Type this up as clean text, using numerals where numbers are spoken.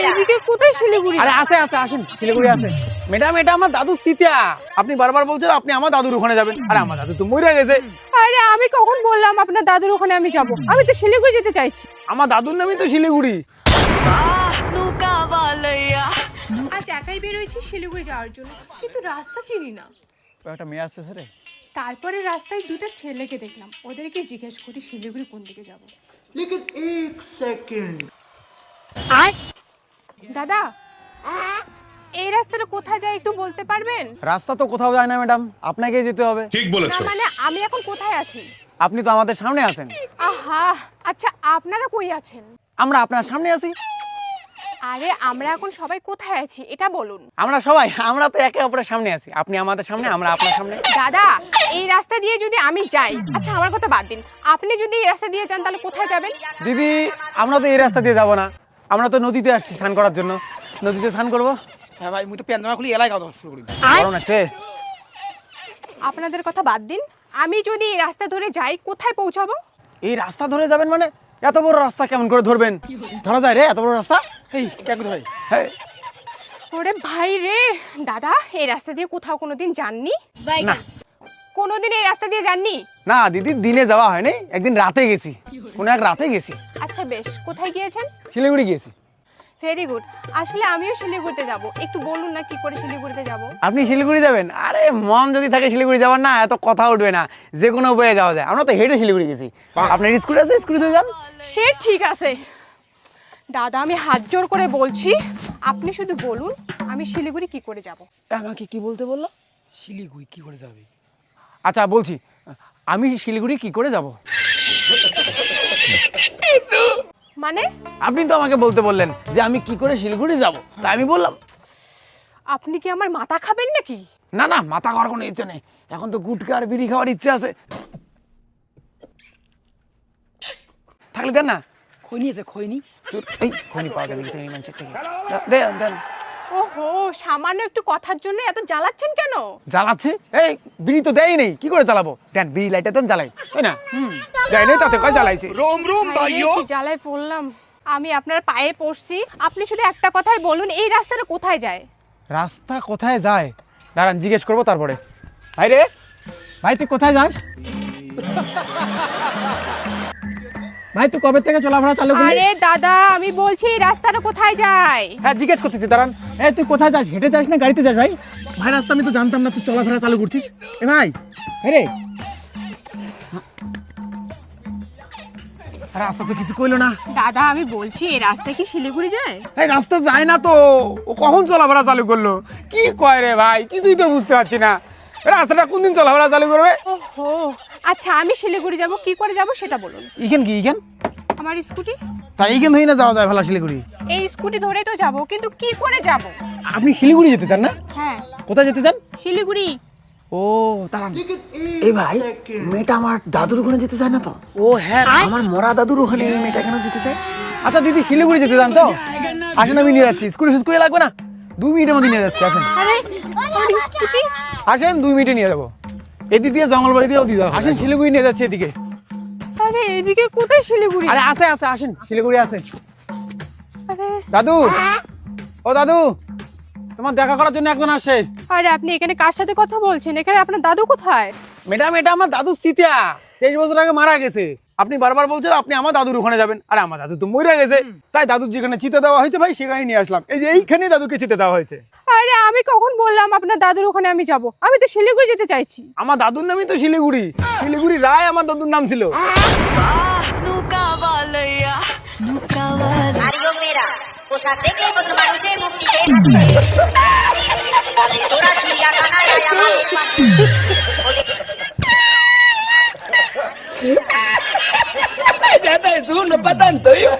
এদিকে কোথায় শিলিগুড়ি? আরে আছে আছে, আসেন, শিলিগুড়ি আছে। ম্যাডাম, এটা আমার দাদু সিতিয়া। আপনি বারবার বলছেন আপনি আমার দাদুর ওখানে যাবেন, আরে আমার দাদু তো মরে গেছে। আরে আমি কখন বললাম আপনার দাদুর ওখানে আমি যাব? আমি তো শিলিগুড়ি যেতে চাইছি। আমার দাদুর নামই তো শিলিগুড়ি। আজ একাই বেরোইছি শিলিগুড়ি যাওয়ার জন্য, কিন্তু রাস্তা চিনি না। একটা মেয়ে আসতেছে রে। তারপরে রাস্তায় দুটো ছেলেকে দেখলাম, ওদেরকে জিজ্ঞেস করি শিলিগুড়ি কোন দিকে যাব। लेकिन एक सेकंड দাদা, এই রাস্তাটা কোথায় যায় একটু বলতে পারবেন? রাস্তা তো কোথাও যায় না ম্যাডাম, আপনাকেই যেতে হবে। ঠিক না বলেছো। মানে আমি এখন কোথায় আছি? আপনি তো আমাদের সামনে আছেন। আহা, আচ্ছা আপনারা কই আছেন? আমরা আপনার সামনে আছি। আরে আমরা এখন সবাই কোথায় আছি এটা বলুন। আমরা তো একে অপরের সামনে আছি। আপনি আমাদের সামনে, আমরা আপনার সামনে। দাদা, এই রাস্তা দিয়ে যদি আমি যাই, আচ্ছা আমার কথা বাদ দিন, আপনি যদি এই রাস্তা দিয়ে যান তাহলে কোথায় যাবেন? দিদি, আমরা তো এই রাস্তা দিয়ে যাব না, আমরা তো নদীতে আসছি স্নান করার জন্য। নদীতে স্নান করবো। হ্যাঁ ভাই, মুই তো প্যান্ট জামা খুলি এলাই কথা শুরু করি। গরম আছে। আপনাদের কথা বাদ দিন, আমি যদি এই রাস্তা ধরে যাই কোথায় পৌঁছাবো? এই রাস্তা ধরে যাবেন মানে? এত বড় রাস্তা কেমন করে ধরবেন? ধরা যায় রে এত বড় রাস্তা? এই কেন ধরে? হ্যাঁ, ওরে ভাই রে, দাদা এই রাস্তা দিয়ে কোথাও কোনোদিন যাননি? না কোনোদিন এই রাস্তা দিয়ে যাননি? না দিদি, দিনে যাওয়া হয়নি, একদিন রাতে গেছি, কোনো এক রাতে গেছি। আচ্ছা বেশ, কোথায় গিয়েছেন? শিলিগুড়ি গিয়েছি। Very good. আসলে আমিও শিলিগুড়িতে যাব, একটু বলুন না কি করে শিলিগুড়িতে যাব? আপনি শিলিগুড়ি যাবেন? আরে মন যদি থাকে শিলিগুড়ি যাওয়ার, না এত কথা উঠবে না, যে কোনো উপায়ে যাওয়া যায়। আমরা তো হেঁটে শিলিগুড়ি গেছি। আপনার স্কুটি আছে, স্কুটিতে যান। সে ঠিক আছে দাদা, আমি হাত জোর করে বলছি, আপনি শুধু বলুন আমি শিলিগুড়ি কি করে যাব? আমাকে কি বলতে বললো? শিলিগুড়ি কি করে যাবে? আচ্ছা বলছি, আমি শিলিগুড়ি কি করে যাব? মানে আপনি তো আমাকে বলতে বললেন যে আমি কি করে শিলিগুড়ি যাব, তাই আমি বললাম। আপনি কি আমার মাথা খাবেন নাকি? না না, মাথা খাওয়ার কোনো ইচ্ছে নেই, এখন তো গুটকা আর বিড়ি খাওয়ার ইচ্ছে আছে। থাকলে দেন না। খৈনি আছে, খৈনি। এই খনি পাওয়া যাবে কিছু মানুষের থেকে। দেন দেন। ওহো, সামান্য একটু কথার জন্য এত জ্বালাচ্ছেন কেন? জ্বালাচ্ছে? এই বিড়ি তো দেয় নেই, কি করে জ্বালাবো? দেন বিড়ি লাইটার দেন, জ্বালাই, তাই না? দেয় নেই তাতে কয় জ্বালাইছে। রোম রোম ভাই রে, কি জ্বালায় পড়লাম। আমি আপনার পায়ে পড়ছি, আপনি শুধু একটা কথাই বলুন, এই রাস্তাটা কোথায় যায়? রাস্তা কোথায় যায়? দাঁড়ান জিজ্ঞেস করবো তারপরে। ভাই রে, ভাই তুই কোথায় যাস? ভাই তুই কবে থেকে চলাফেরা চালু করলি? আরে দাদা, আমি বলছি এই রাস্তাটা কোথায় যায়? হ্যাঁ জিজ্ঞেস করতেছি, দাঁড়ান। এই তুই কোথায় যাস? হেঁটে যাস না গাড়িতে যাস? ভাই ভাই রাস্তা আমি তো জানতাম না, তুই চলাফেরা চালু করছিস। এ ভাই, রে রাস্তা তো কিছু কইলো না। দাদা আমি বলছি এই রাস্তা কি শিলিগুড়ি যায়? এই রাস্তা যায় না তো, ও কখন চলাফেরা চালু করলো? কি কয় রে ভাই, কিছুই তো বুঝতে পারছি না। রাস্তাটা কোন দিন চলাফেরা চালু করবে? ওহো, আচ্ছা আমি শিলিগুড়ি যাব, কি করে যাব সেটা বলুন। ইখান কি ইখান? আমার স্কুটি। তাই এইখান ধরেই না যাওয়া যায় ভালো শিলিগুড়ি? এই স্কুটি ধরে তো যাব, কিন্তু কি করে যাব? আপনি শিলিগুড়ি যেতে চান না? হ্যাঁ কোথায় যেতে চান? শিলিগুড়ি। ও দাঁড়ান। लेकिन এই एक ভাই, सेकंड মেয়েটা আমার দাদুর ওখানে যেতে চায় না তো? ও হ্যাঁ, আমার মরা দাদুর ওখানে এই মেয়েটা কেন যেতে চায়? আচ্ছা দিদি শিলিগুড়ি যেতে চান তো? আসেন আমি নিয়ে যাচ্ছি, স্কুটি লাগবে না, 2 মিনিটের মধ্যে নিয়ে যাচ্ছি। আসেন আরে আমার স্কুটি। আসেন, 2 মিনিটে নিয়ে যাবো। এদিক দিয়ে জঙ্গলবাড়ি দিয়েও দিয়ে যাবো। আসেন শিলিগুড়ি নিয়ে যাচ্ছি এদিকে। আরে এদিকে কোথায় শিলিগুড়ি? আরে আছে আছে, আসেন শিলিগুড়ি আছে। আরে দাদু, ও দাদু, তোমার দেখা করার জন্য একজন আসছে। আরে আপনি এখানে কার সাথে কথা বলছেন? এখানে আপনার দাদু কোথায়? ম্যাডাম, এটা আমার দাদু সিতিয়া, 23 বছর আগে মারা গেছে। আপনি বারবার বলছেন আপনি আমার দাদুর ওখানে যাবেন, আরে আমার দাদু তো মরে গেছে। তাই দাদুর যেখানে চিতা দেওয়া হয়েছে ভাই সেখানে নিয়ে আসলাম। এই যে এইখানে দাদুকে চিতা দেওয়া হয়েছে। আরে আমি কখন বললাম আপনার দাদুর ওখানে আমি যাব? আমি তো শিলিগুড়ি যেতে চাইছি। আমার দাদুর নামই তো শিলিগুড়ি। শিলিগুড়ি রায় আমার দাদুর নাম ছিল। Mario Mera, cosa sé que otro মানুষে মুক্তি পেয়ে তোরা চিড়িয়াখানা যায় আমাদের Ya está, tú no para tanto, yo.